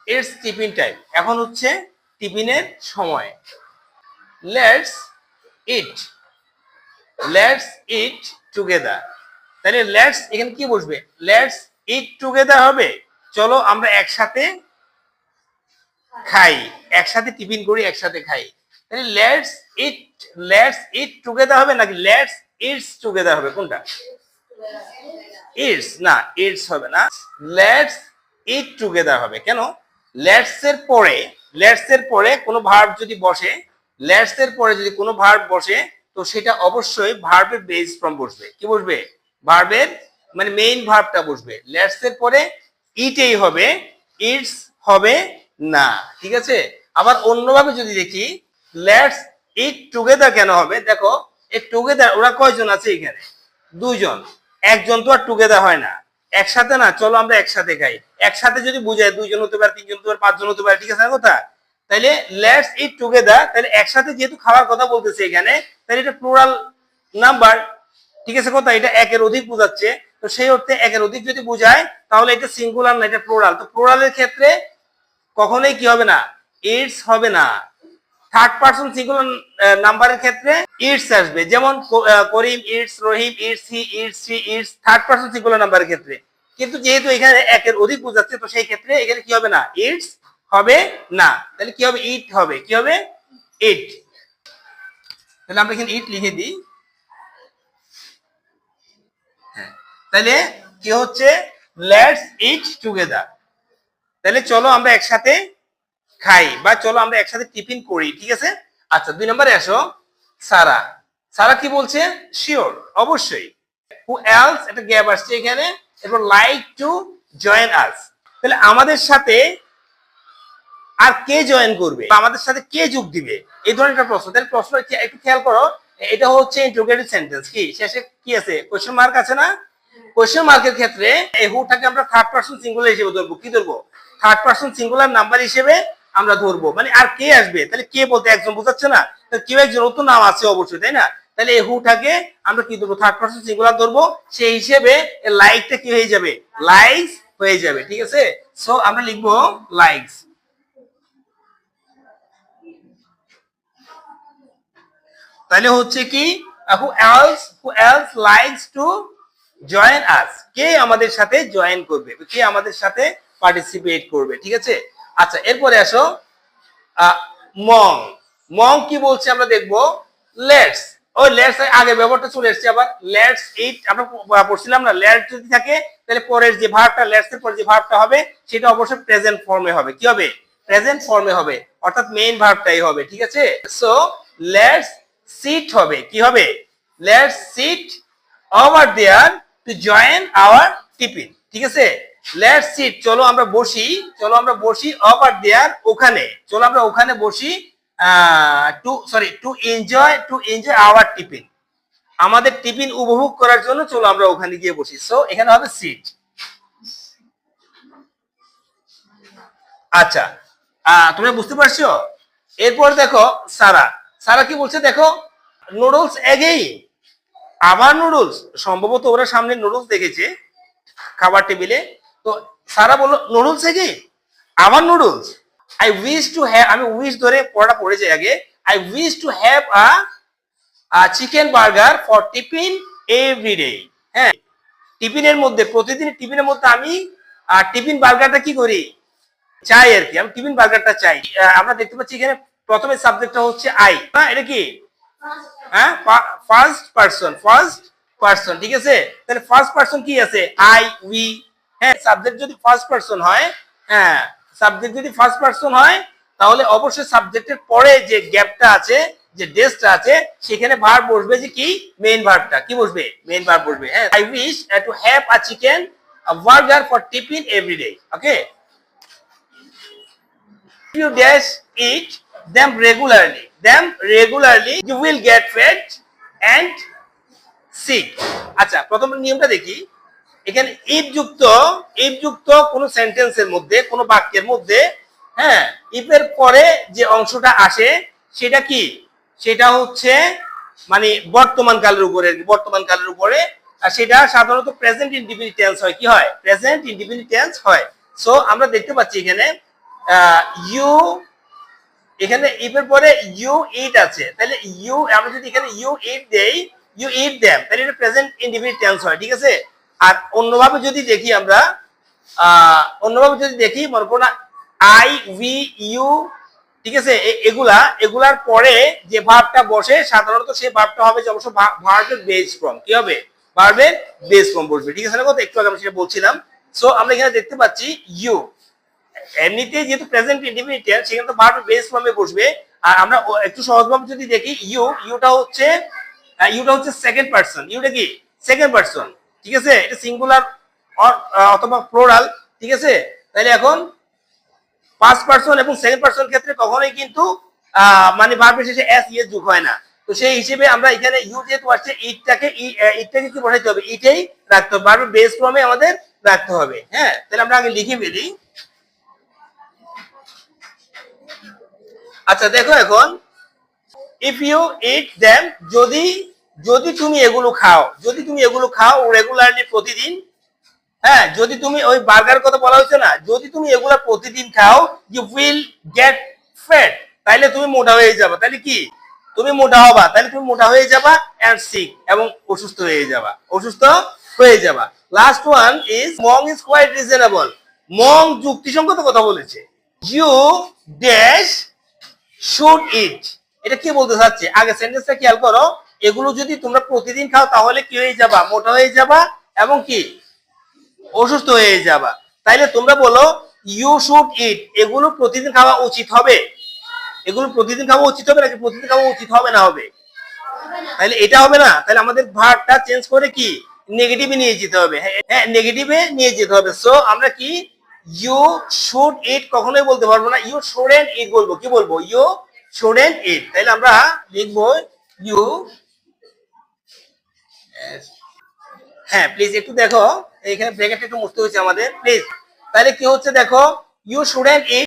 It's tiffin time, এখন হচ্ছে টিফিনের সময়। Let's eat, let's eat together. তাহলে লেটস এখানে কি বসবে? লেটস ইট টুগেদার হবে, চলো আমরা একসাথে খাই, একসাথে টিফিন করি, একসাথে খাই। তাহলে লেটস ইট টুগেদার হবে নাকি লেটস ইটস টুগেদার হবে? কোনটা? ইটস না, ইটস হবে না, লেটস ইট টুগেদার হবে। কেন? লেটস এর পরে কোনো ভার্ব যদি বসে, লেটস এর পরে যদি কোনো ভার্ব বসে, তো সেটা অবশ্যই ভার্বের বেস ফর্ম বসবে। কি বসবে? ভার্বের মানে মেইন ভার্বটা বসবে। লেটস এর পরে ইটেই হবে, ইটস হবে না। ঠিক আছে? আবার অন্যভাবে যদি দেখি, লেটস ইট টুগেদার কেন হবে? দেখো, এই টুগেদার ওরা কয়জন আছে এখানে? দুইজন। একজন তো আর টুগেদার হয় না, একসাথে না, চলো আমরা একসাথে খাই। একসাথে যদি বুঝায় দুইজন হতে পারে, তিনজন হতে পারে, পাঁচজন হতে পারে, ঠিক আছে না কথা? তাইলে লেটস ইট টুগেদার, তাহলে একসাথে যেহেতু খাওয়ার কথা বলতেছে এখানে, তাহলে এটা প্লুরাল নাম্বার, ঠিক আছে কথা? এটা একের অধিক বোঝাচ্ছে, তো সেই অর্থে একের অধিক যদি বুঝায় তাহলে এটা সিঙ্গুলার না, এটা প্লুরাল। তো প্লুরালের ক্ষেত্রে কখনোই কি হবে না? ইটস হবে না। থার্ড পারসন সিঙ্গুলার নাম্বারের ক্ষেত্রে ইটস আসবে, যেমন Karim eats, Rahim eats, he eats, she eats, third person singular নাম্বারের ক্ষেত্রে। কিন্তু যেহেতু এখানে একের অধিক বোঝাচ্ছে, তো সেই ক্ষেত্রে এখানে কি হবে না? ইটস হবে না। তাহলে কি হবে? ইট হবে। কি হবে? ইট। তাহলে আমরা এখানে ইট লিখে দিই। হ্যাঁ, তাহলে কি হচ্ছে? লেটস ইট টুগেদার, তাহলে চলো আমরা একসাথে খাই বা চলো আমরা একসাথে টিফিন করি, ঠিক আছে? আচ্ছা, 2 নম্বরে আসো। সারা, সারা কি বলছে? শিওর, অবশ্যই। হু এলস, একটা গ্যাপ আসছে এখানে, এরপর লাইক টু জয়েন আস। তাহলে আমাদের সাথে আর কে জয়েন করবে, আমাদের সাথে কে যোগ দিবে, এই ধরনের একটা প্রশ্ন। তাহলে প্রশ্ন একটু খেয়াল করো, এটা হচ্ছে ইন্টারোগেটিভ সেন্টেন্স। কি শেষে কি আছে? কোশ্চেন মার্ক আছে না? কোশ্চেন মার্কের ক্ষেত্রে এই হুটাকে আমরা থার্ড পারসন সিঙ্গুলার হিসেবে ধরবো। কি ধরবো? থার্ড পারসন সিঙ্গুলার নাম্বার হিসেবে আমরা ধরবো। মানে আর কে আসবে? তাহলে কে বলতে একজন বোঝাচ্ছে না, তাহলে কেউ একজন তো নাম আছে অবশ্যই, তাই না? তাহলে এই হুটাকে আমরা কি ধরবো? থার্ড পারসন সিঙ্গুলার ধরবো। সেই হিসেবে লাইকটা কি হয়ে যাবে? লাইকস হয়ে যাবে, ঠিক আছে? সো আমরা লিখবো লাইকস। তাহলে হচ্ছে কি, who else likes to join us, কে আমাদের সাথে জয়েন করবে, কে আমাদের সাথে পার্টিসিপেট করবে, ঠিক আছে? আচ্ছা, এরপরে আসো মং। মং কি বলছে আমরা দেখবো। লেটস, ওই লেটস আগে ব্যবহারটা চলে এসেছে, আবার লেটস ইট আমরা পড়ছিলাম না? লেটস যদি থাকে তাহলে পরের যে ভার্বটা, লেটস এর পরে যে ভার্বটা হবে সেটা অবশ্যই প্রেজেন্ট ফর্মে হবে। কি হবে? প্রেজেন্ট ফর্মে হবে, অর্থাৎ মেইন ভার্বটাই হবে, ঠিক আছে? সো লেটস সিট হবে। কি হবে? Let's sit over there to join our tiffin, ঠিক আছে? লেটস সিট, চলো আমরা বসি, চলো আমরা বসি, ওভার দেয়ার ওখানে, চলো আমরা ওখানে বসি, টু এনজয় আওয়ার টিফিন, আমাদের টিফিন উপভোগ করার জন্য চলো আমরা ওখানে গিয়ে বসি। সো এখানে হবে সিট। আচ্ছা, তোমরা বুঝতে পারছো? এরপর দেখো সারা, সারা কি বলছে দেখো, নুডলস এগেইন, আবার নুডলস। সম্ভবত ওরা সামনে নুডলস দেখেছে খাবার টেবিলে, তো সারা বললো নুডলস এগেইন, আবার noodles. I wish to have, আমি উইশ ধরে পড়াটা পড়ে যাই আগে। I wish to have chicken burger for tiffin everyday. হ্যাঁ, টিফিনের মধ্যে, প্রতিদিন টিফিনের মধ্যে আমি টিফিন বার্গারটা কি করি? চাই আর কি, আমি টিফিন বার্গারটা চাই। আমরা দেখতে পাচ্ছি এখানে প্রথমে সাবজেক্টটা হচ্ছে আই, হ্যাঁ এটা কি? হ্যাঁ, ফার্স্ট পারসন, ঠিক আছে? তাহলে ফার্স্ট পারসন কি আছে? I, we. হ্যাঁ, সাবজেক্ট যদি ফার্স্ট পারসন হয়, হ্যাঁ সাবজেক্ট যদি ফার্স্ট পারসন হয়, তাহলে অবশ্যই সাবজেক্টের পরে যে গ্যাপটা আছে, যে ডেসটা আছে, সেখানে ভার্ব বসবে। যে কি? মেইন ভার্বটা কি বসবে? মেইন ভার্ব বসবে। হ্যাঁ, I wish to have a chicken burger for tiffin everyday. Okay, you dash eat them regularly you will get fat and sick. আচ্ছা, প্রথম নিয়মটা দেখি। এখানে ইফ যুক্ত কোন সেন্টেন্সের মধ্যে, কোন বাক্যের মধ্যে, হ্যাঁ, ইফের পরে যে অংশটা আসে সেটা কি? সেটা হচ্ছে মানে বর্তমান কালের উপরে, আর সেটা সাধারণত প্রেজেন্ট ইনডিফিনিট টেন্স হয়। কি হয়? প্রেজেন্ট ইনডিফিনিট টেন্স হয়। সো আমরা দেখতে পাচ্ছি এখানে ইউ এখানে ইফ এর পরে ইউ ইট আছে, তাহলে ইউ আমরা যদি এখানে ইউ ইট দেই, ইউ ইট দেম, তাহলে এটা প্রেজেন্ট ইনডিফিনিট টেন্স হয়, ঠিক আছে। আর অন্যভাবে যদি দেখি আমরা, অন্যভাবে যদি দেখি, মনে করো না আই উই ইউ, ঠিক আছে, এগুলার পরে যে ভার্বটা বসে সাধারণত সেই ভার্বটা হবে যে অবশ্য ভার্বের বেস ফর্ম, কি হবে, ভার্বের বেস ফর্ম বসবে, ঠিক আছে না কথা, একটু আগে আমরা সেটা বলছিলাম। সো আমরা এখানে দেখতে পাচ্ছি ইউ এমনিতে যেহেতু প্রেজেন্ট ইনডিফিনিট টেন্স, সেখানে তো ভার্ব বেস ফর্মে বসবে। আর আমরা একটু সহজভাবে যদি দেখি, ইউটা হচ্ছে সেকেন্ড পারসন, ইউটা কি সেকেন্ড পারসন, ঠিক আছে, এটা সিঙ্গুলার অথবা প্লুরাল, ঠিক আছে। তাহলে এখন ফার্স্ট পারসন এবং সেকেন্ড পারসন ক্ষেত্রে কখনোই কিন্তু মানে ভার্বের শেষে এস ইএস যোগ হয় না। তো সেই হিসেবে আমরা এখানে ইউ যেহেতু আসছে, ইটটাকে কি বসাইতে হবে, ইটেই রাখতে হবে, ভার্বের বেস ফর্মে আমাদের রাখতে হবে। হ্যাঁ, তাহলে আমরা আগে লিখে ফেলি। আচ্ছা দেখো এখন, ইফ ইউ ইট দেম, যদি যদি তুমি এগুলো খাও, যদি তুমি এগুলো খাও রেগুলারলি, প্রতিদিন, হ্যাঁ, যদি তুমি ওই বার্গার কথা বলা হয়েছে না, যদি তুমি এগুলা প্রতিদিন খাও, ইউ উইল গেট ফ্যাট, তাইলে তুমি মোটা হয়ে যাবা, তাহলে কি তুমি মোটা হবা, তাহলে তুমি মোটা হয়ে যাবা, এন্ড সিক, এবং অসুস্থ হয়ে যাবা, অসুস্থ হয়ে যাবা। লাস্ট ওয়ান ইজ মং ইজ কোয়াইট রিজনেবল, মং যুক্তিসঙ্গত কথা বলেছে। ইউ ড্যাশ শুড ইট, এটা কি বলতে চাচ্ছে, আগে সেন্টেন্সটা খেয়াল করো, এগুলো যদি তোমরা প্রতিদিন খাও তাহলে কি হয়ে যাবা, মোটা হয়ে যাবা, এবং কি অসুস্থ হয়ে যাবা। তাইলে তোমরা বলো ইউ শুড ইট, এগুলো প্রতিদিন খাওয়া উচিত হবে, এগুলো প্রতিদিন খাওয়া উচিত হবে নাকি প্রতিদিন খাওয়া উচিত হবে না হবে, তাহলে এটা হবে না, তাহলে আমাদের ভার্বটা চেঞ্জ করে কি নেগেটিভে নিয়ে যেতে হবে, হ্যাঁ নেগেটিভে নিয়ে যেতে হবে। সো আমরা কি ইউ শুড ইট কখনোই বলতে পারবো না, ইউ শুডেন্ট ইট বলবো, কি বলবো, ইউ শুডেন্ট ইট। তাহলে আমরা লিখবো ইউ, হ্যাঁ প্লিজ একটু দেখো, এখানে ব্র্যাকেটটা একটু মুছতে হয়েছে আমাদের, প্লিজ। তাহলে কি হচ্ছে দেখো, ইউ শুডেন্ট ইট